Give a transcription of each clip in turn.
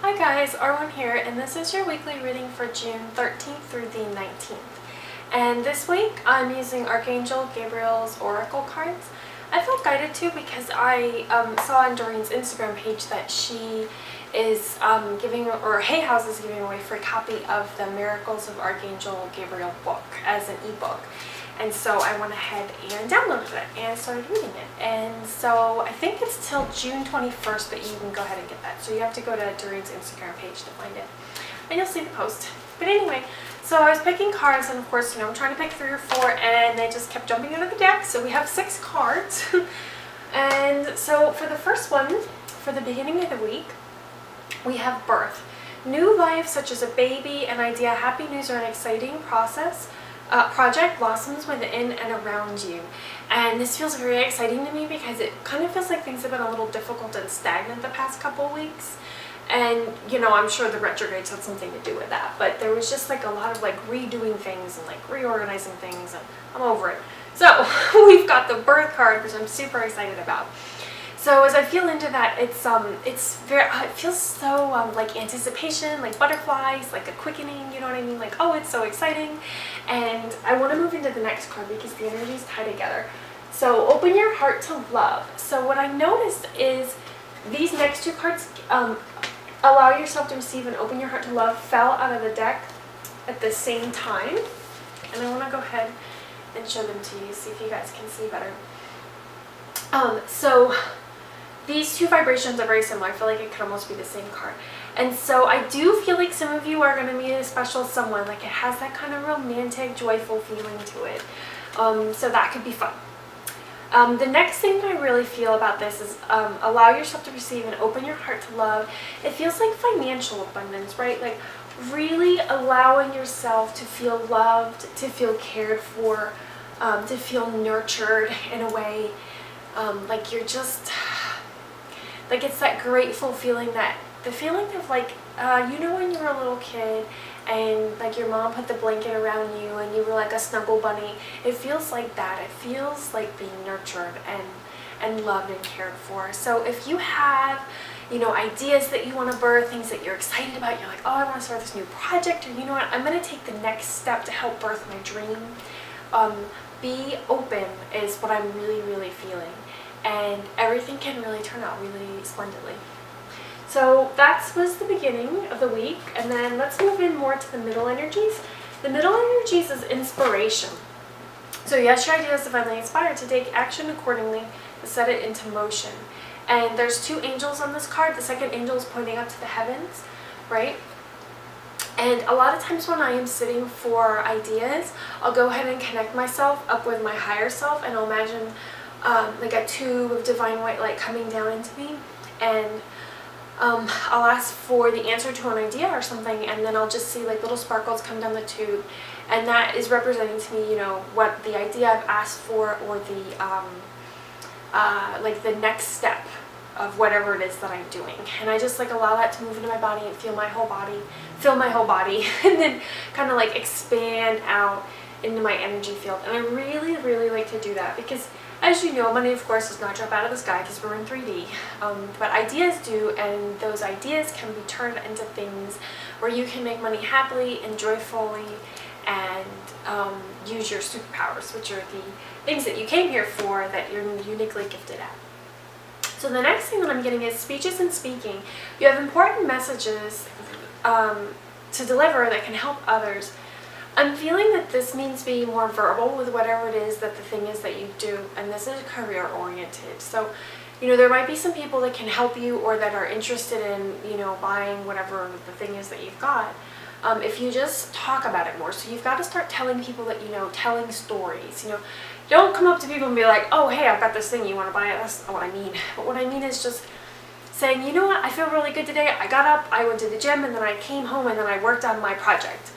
Hi guys, Arwen here, and this is your weekly reading for June 13th through the 19th. And this week I'm using Archangel Gabriel's Oracle cards. I felt guided to because I saw on Doreen's Instagram page that she is giving, or Hay House is giving away a free copy of the Miracles of Archangel Gabriel book as an ebook. And so I went ahead and downloaded it and started reading it. And so I think it's till June 21st that you can go ahead and get that. So you have to go to Doreen's Instagram page to find it. And you'll see the post. But anyway, so I was picking cards, and of course, I'm trying to pick 3 or 4, and they just kept jumping out of the deck. So we have 6 cards. And so for the first one, for the beginning of the week, we have birth. New life, such as a baby, an idea, happy news, or an exciting project blossoms within and around you. And this feels very exciting to me because it kind of feels like things have been a little difficult and stagnant the past couple weeks. And I'm sure the retrogrades had something to do with that, but there was just like a lot of like redoing things and like reorganizing things, and I'm over it. So we've got the birth card, which I'm super excited about. So as I feel into that, it feels so like anticipation, like butterflies, like a quickening, you know what I mean? Like, oh, it's so exciting. And I want to move into the next card because the energies tie together. So open your heart to love. So what I noticed is these next 2 cards, allow yourself to receive and open your heart to love, fell out of the deck at the same time. And I want to go ahead and show them to you, see if you guys can see better. So these 2 vibrations are very similar. I feel like it could almost be the same card. And so I do feel like some of you are going to meet a special someone. Like it has that kind of romantic, joyful feeling to it. So that could be fun. The next thing that I really feel about this is allow yourself to receive and open your heart to love. It feels like financial abundance, right? Like really allowing yourself to feel loved, to feel cared for, to feel nurtured in a way. Like you're just... like it's that grateful feeling, that the feeling of like, when you were a little kid and like your mom put the blanket around you and you were like a snuggle bunny. It feels like that. It feels like being nurtured and loved and cared for. So if you have, ideas that you want to birth, things that you're excited about, you're like, oh, I want to start this new project, or you know what, I'm going to take the next step to help birth my dream. Be open is what I'm really, really feeling. And everything can really turn out really splendidly. So that was the beginning of the week, and then let's move in more to the middle energies. The middle energies is inspiration. So yes, your idea is divinely inspired to take action accordingly, to set it into motion. And there's 2 angels on this card. The second angel is pointing up to the heavens, right? And a lot of times when I am sitting for ideas, I'll go ahead and connect myself up with my higher self, and I'll imagine like a tube of divine white light coming down into me, and I'll ask for the answer to an idea or something, and then I'll just see like little sparkles come down the tube, and that is representing to me, what the idea I've asked for, or the like the next step of whatever it is that I'm doing. And I just like allow that to move into my body and fill my whole body, and then kind of like expand out into my energy field. And I really, really like to do that because, as you know, money, of course, does not drop out of the sky because we're in 3D, but ideas do, and those ideas can be turned into things where you can make money happily and joyfully, and use your superpowers, which are the things that you came here for, that you're uniquely gifted at. So the next thing that I'm getting is speeches and speaking. You have important messages to deliver that can help others. I'm feeling that this means being more verbal with whatever it is that the thing is that you do, and this is career oriented. So, there might be some people that can help you, or that are interested in, buying whatever the thing is that you've got. If you just talk about it more. So you've got to start telling people that, telling stories, Don't come up to people and be like, oh, hey, I've got this thing, you want to buy it? That's not what I mean. But what I mean is just saying, you know what, I feel really good today. I got up, I went to the gym, and then I came home, and then I worked on my project.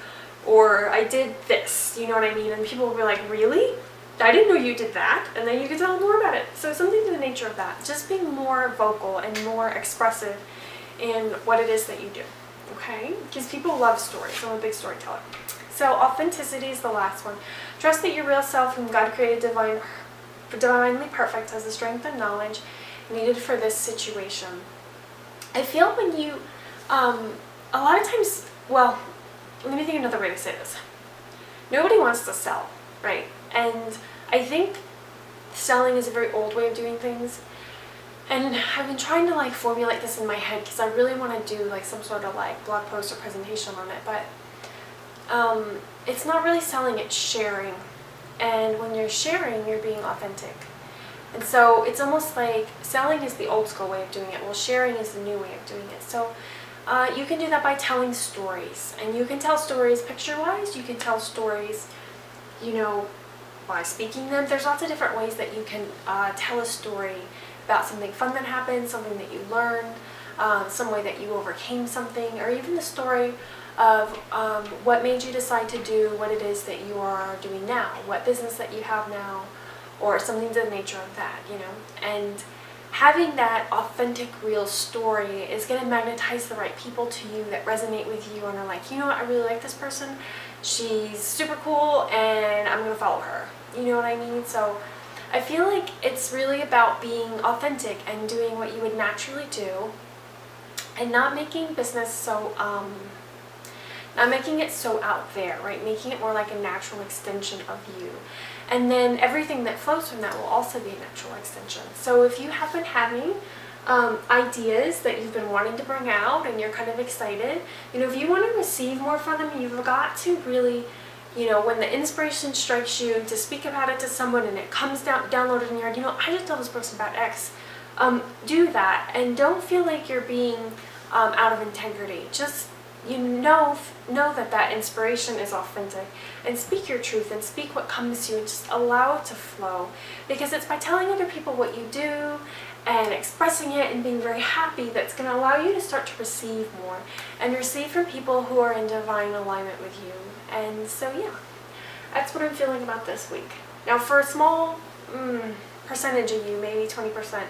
Or I did this, you know what I mean? And people will be like, really? I didn't know you did that. And then you can tell them more about it. So something to the nature of that. Just being more vocal and more expressive in what it is that you do. Okay? Because people love stories. I'm a big storyteller. So authenticity is the last one. Trust that your real self, whom God created divinely perfect, has the strength and knowledge needed for this situation. I feel when you A lot of times, well, let me think another way to say this. Nobody wants to sell, right? And I think selling is a very old way of doing things. And I've been trying to like formulate this in my head because I really want to do like some sort of like blog post or presentation on it. But it's not really selling, it's sharing. And when you're sharing, you're being authentic. And so it's almost like selling is the old school way of doing it. Well, sharing is the new way of doing it. So you can do that by telling stories. And you can tell stories picture-wise. You can tell stories, you know, by speaking them. There's lots of different ways that you can tell a story about something fun that happened, something that you learned, some way that you overcame something, or even the story of what made you decide to do what it is that you are doing now, what business that you have now, or something to the nature of that, you know. And having that authentic, real story is going to magnetize the right people to you that resonate with you and are like, you know what, I really like this person. She's super cool and I'm going to follow her. You know what I mean? So I feel like it's really about being authentic and doing what you would naturally do and not making business so, not making it so out there, right? Making it more like a natural extension of you. And then everything that flows from that will also be a natural extension. So if you have been having ideas that you've been wanting to bring out and you're kind of excited, you know, if you want to receive more from them, you've got to really, you know, when the inspiration strikes you to speak about it to someone and it comes downloaded in your head, you know, I just told this person about X. Do that and don't feel like you're being out of integrity. Just, you know that inspiration is authentic, and speak your truth and speak what comes to you and just allow it to flow, because it's by telling other people what you do and expressing it and being very happy that's going to allow you to start to receive more and receive from people who are in divine alignment with you. And so yeah, that's what I'm feeling about this week. Now for a small percentage of you, maybe 20%,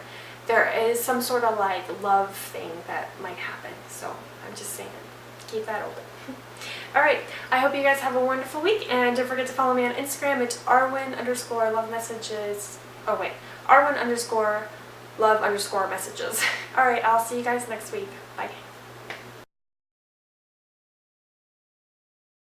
there is some sort of like love thing that might happen. So I'm just saying, keep that open. Alright, I hope you guys have a wonderful week, and don't forget to follow me on Instagram. It's Arwen_love_messages. Oh wait, Arwen_love_messages. Alright, I'll see you guys next week. Bye.